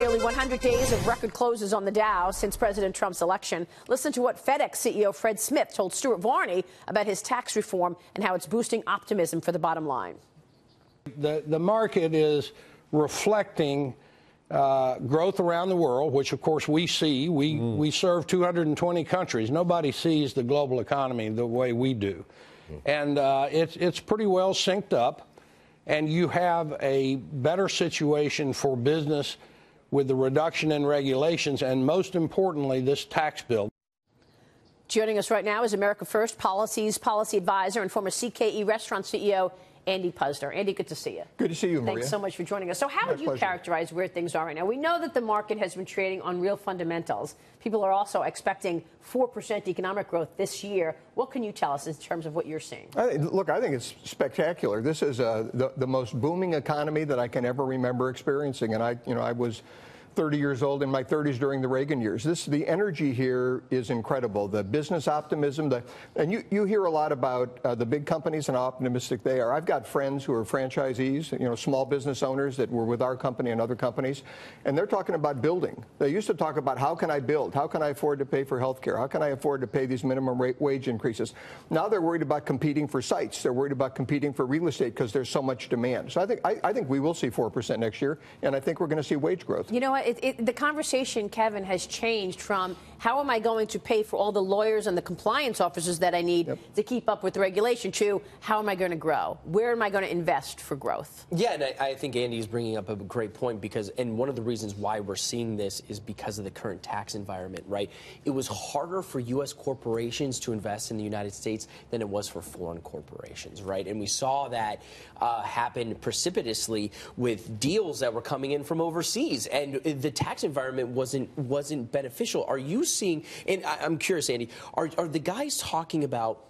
Nearly 100 days of record closes on the Dow since President Trump's election. Listen to what FedEx CEO Fred Smith told Stuart Varney about his tax reform and how it's boosting optimism for the bottom line. The market is reflecting growth around the world, which, of course, we see. We serve 220 countries. Nobody sees the global economy the way we do. And it's pretty well synced up. And you have a better situation for business with the reduction in regulations and, most importantly, this tax bill. Joining us right now is America First policy advisor and former CKE restaurant CEO, Andy Puzder. Andy, good to see you. Good to see you, Maria. Thanks so much for joining us. So how would you characterize where things are right now? We know that the market has been trading on real fundamentals. People are also expecting 4% economic growth this year. What can you tell us in terms of what you're seeing? I think it's spectacular. This is the most booming economy that I can ever remember experiencing. And I was 30 years old in my 30s during the Reagan years. The energy here is incredible. The business optimism, and you hear a lot about the big companies and how optimistic they are. I've got friends who are franchisees, small business owners that were with our company and other companies, and they're talking about building. They used to talk about how can I build? How can I afford to pay for health care? How can I afford to pay these minimum wage increases? Now they're worried about competing for sites. They're worried about competing for real estate because there's so much demand. So I think we will see 4% next year, and I think we're going to see wage growth. You know what? The conversation, Kevin, has changed from how am I going to pay for all the lawyers and the compliance officers that I need to keep up with the regulation to how am I going to grow? Where am I going to invest for growth? Yeah, and I think Andy is bringing up a great point and one of the reasons why we're seeing this is because of the current tax environment, right? It was harder for U.S. corporations to invest in the United States than it was for foreign corporations, right? And we saw that happen precipitously with deals that were coming in from overseas, and the tax environment wasn't beneficial. Are you seeing, and I'm curious, Andy, are the guys talking about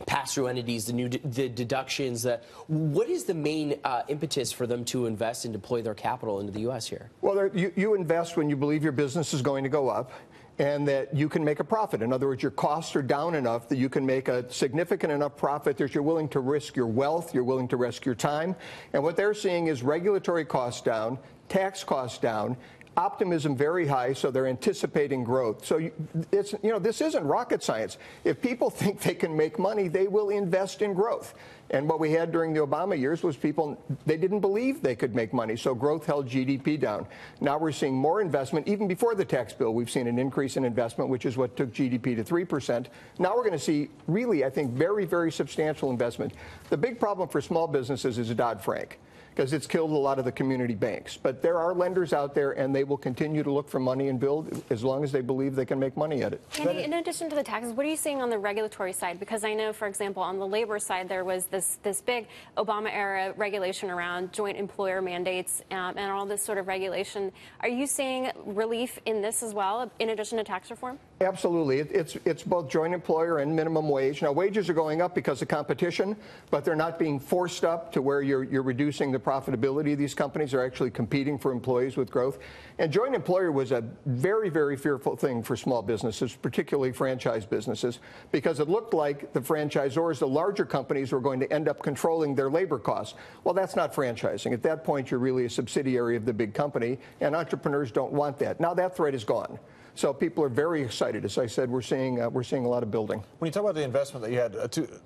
pass-through entities, the deductions, what is the main impetus for them to invest and deploy their capital into the U.S. here? Well, you invest when you believe your business is going to go up and that you can make a profit. In other words, your costs are down enough that you can make a significant enough profit that you're willing to risk your wealth, you're willing to risk your time. And what they're seeing is regulatory costs down, tax costs down, optimism very high, so they're anticipating growth. So this isn't rocket science. If people think they can make money, they will invest in growth. And what we had during the Obama years was they didn't believe they could make money, so growth held GDP down. Now we're seeing more investment. Even before the tax bill, we've seen an increase in investment, which is what took GDP to 3%. Now we're going to see really, I think, very, very substantial investment. The big problem for small businesses is Dodd-Frank, because it's killed a lot of the community banks. But there are lenders out there, and they will continue to look for money and build as long as they believe they can make money at it. Andy, in addition to the taxes, what are you seeing on the regulatory side? Because I know, for example, on the labor side, there was this big Obama-era regulation around joint employer mandates and all this sort of regulation. Are you seeing relief in this as well, in addition to tax reform? Absolutely. It's both joint employer and minimum wage. Now, wages are going up because of competition, but they're not being forced up to where you're reducing the profitability of these companies. They're actually competing for employees with growth. And joint employer was a very, very fearful thing for small businesses, particularly franchise businesses, because it looked like the franchisors, the larger companies, were going to end up controlling their labor costs. Well, that's not franchising. At that point, you're really a subsidiary of the big company, and entrepreneurs don't want that. Now that threat is gone. So people are very excited. As I said, we're seeing a lot of building. When you talk about the investment that you had,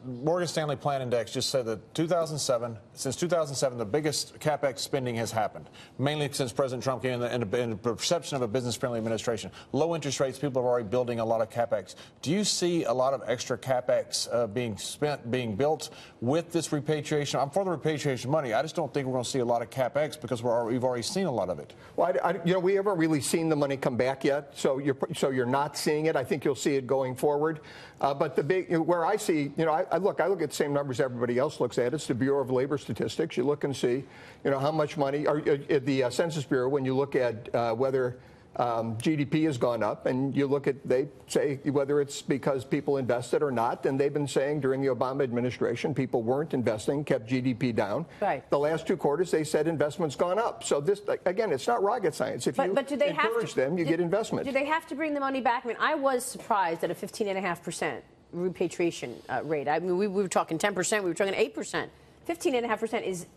Morgan Stanley Plan Index just said that since 2007, the biggest CapEx spending has happened, mainly since President Trump came in and the perception of a business-friendly administration. Low interest rates, people are already building a lot of CapEx. Do you see a lot of extra CapEx being built with this repatriation? I'm for the repatriation money. I just don't think we're going to see a lot of CapEx because we've already seen a lot of it. Well, we haven't really seen the money come back yet. So you're not seeing it. I think you'll see it going forward. But the big, where I see, I look at the same numbers everybody else looks at. It's the Bureau of Labor Statistics. You look and see, how much money, or the Census Bureau, when you look at whether GDP has gone up, and you look at, they say whether it's because people invested or not, and they've been saying during the Obama administration people weren't investing, kept GDP down. Right. The last 2 quarters they said investment's gone up. So this, again, it's not rocket science. If but do they encourage them, you get investment. Do they have to bring the money back? I mean, I was surprised at a 15.5% repatriation rate. I mean, we were talking 10%, we were talking 8%. 15.5% is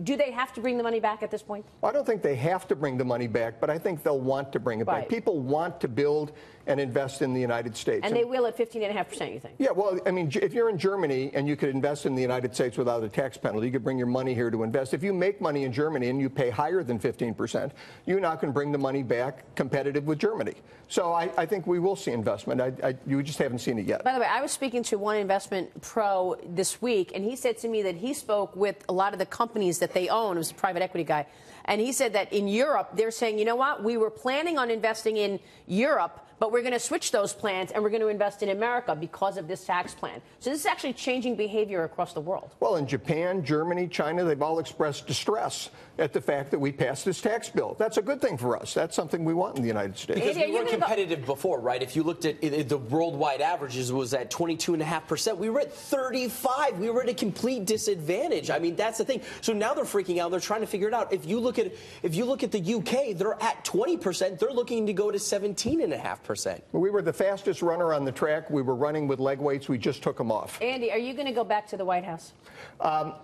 do they have to bring the money back at this point? I don't think they have to bring the money back, but I think they'll want to bring it back. People want to build and invest in the United States. And they will at 15.5%, you think? Yeah, well, I mean, if you're in Germany and you could invest in the United States without a tax penalty, you could bring your money here to invest. If you make money in Germany and you pay higher than 15%, you now can bring the money back competitive with Germany. So I think we will see investment. You just haven't seen it yet. By the way, I was speaking to one investment pro this week, and he said to me that he spoke with a lot of the companies that they own. It was a private equity guy. And he said that in Europe, they're saying, you know what, we were planning on investing in Europe, but we're going to switch those plans and we're going to invest in America because of this tax plan. So this is actually changing behavior across the world. Well, in Japan, Germany, China, they've all expressed distress at the fact that we passed this tax bill. That's a good thing for us. That's something we want in the United States. Because we were competitive before, right? If you looked at the worldwide averages was at 22.5%. We were at 35. We were at a complete disadvantage. I mean, that's the thing. So now they're freaking out. They're trying to figure it out. If you look at the UK, they're at 20%. They're looking to go to 17.5%. We were the fastest runner on the track. We were running with leg weights. We just took them off. Andy, are you going to go back to the White House?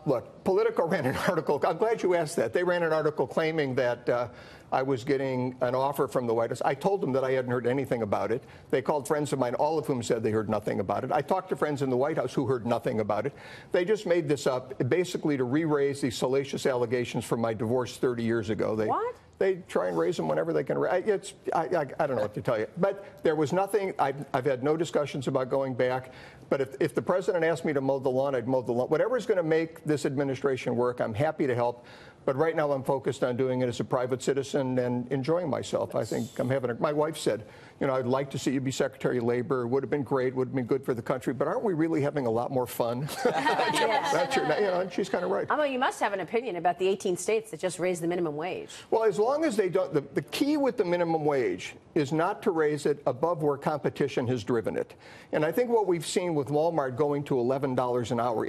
Look, Politico ran an article. I'm glad you asked that. They ran an article claiming that I was getting an offer from the White House. I told them that I hadn't heard anything about it. They called friends of mine, all of whom said they heard nothing about it. I talked to friends in the White House who heard nothing about it. They just made this up basically to re-raise these salacious allegations from my divorce 30 years ago. What? They try and raise them whenever they can. I don't know what to tell you. But there was nothing. I've had no discussions about going back. But if the president asked me to mow the lawn, I'd mow the lawn. Whatever is going to make this administration work, I'm happy to help. But right now I'm focused on doing it as a private citizen and enjoying myself. I think I'm having my wife said, you know, I'd like to see you be Secretary of Labor. It would have been great. Would have been good for the country. But aren't we really having a lot more fun? That's your, you know, and she's kind of right. I mean, you must have an opinion about the 18 states that just raised the minimum wage. Well, as long as they don't, the key with the minimum wage is not to raise it above where competition has driven it. And I think what we've seen with Walmart going to $11 an hour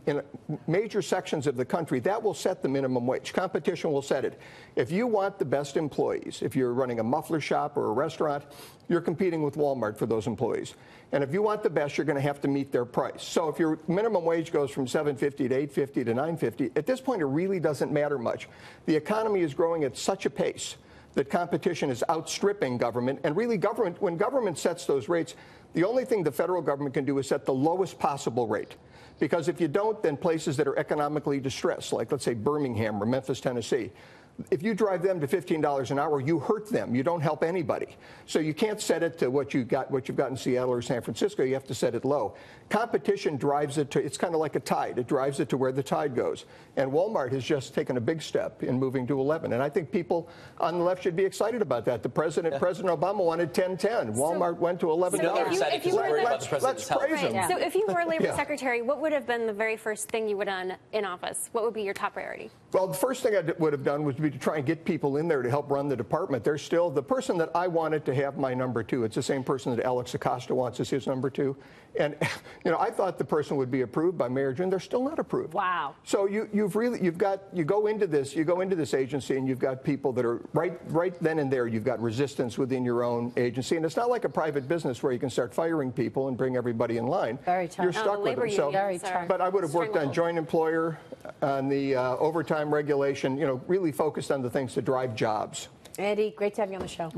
in major sections of the country, that will set the minimum wage. Competition will set it. If you want the best employees, if you're running a muffler shop or a restaurant, you're competing with Walmart for those employees. And if you want the best, you're going to have to meet their price. So if your minimum wage goes from $7.50 to $8.50 to $9.50, at this point it really doesn't matter much. The economy is growing at such a pace that competition is outstripping government. And really, when government sets those rates, the only thing the federal government can do is set the lowest possible rate. Because if you don't, then places that are economically distressed, like let's say Birmingham or Memphis, Tennessee, if you drive them to $15 an hour, you hurt them. You don't help anybody. So you can't set it to what you've got in Seattle or San Francisco. You have to set it low. Competition drives it to, it's kind of like a tide. It drives it to where the tide goes. And Walmart has just taken a big step in moving to 11. And I think people on the left should be excited about that. President Obama wanted 10.10. Walmart went to $11. Let's praise him. So if you were Labor Secretary, what would have been the very first thing you would have done in office? What would be your top priority? Well, the first thing I would have done was to try and get people in there to help run the department. They're still the person that I wanted to have my number two. It's the same person that Alex Acosta wants as his number two. And you know, I thought the person would be approved by Mayor June. They're still not approved. Wow. So you go into this agency and you've got people that are right then and there. You've got resistance within your own agency, and it's not like a private business where you can start firing people and bring everybody in line. Very tough. You're stuck with them. So, but I would have worked on joint employer, on the overtime regulation. You know, really focused on the things that drive jobs. Andy, great to have you on the show.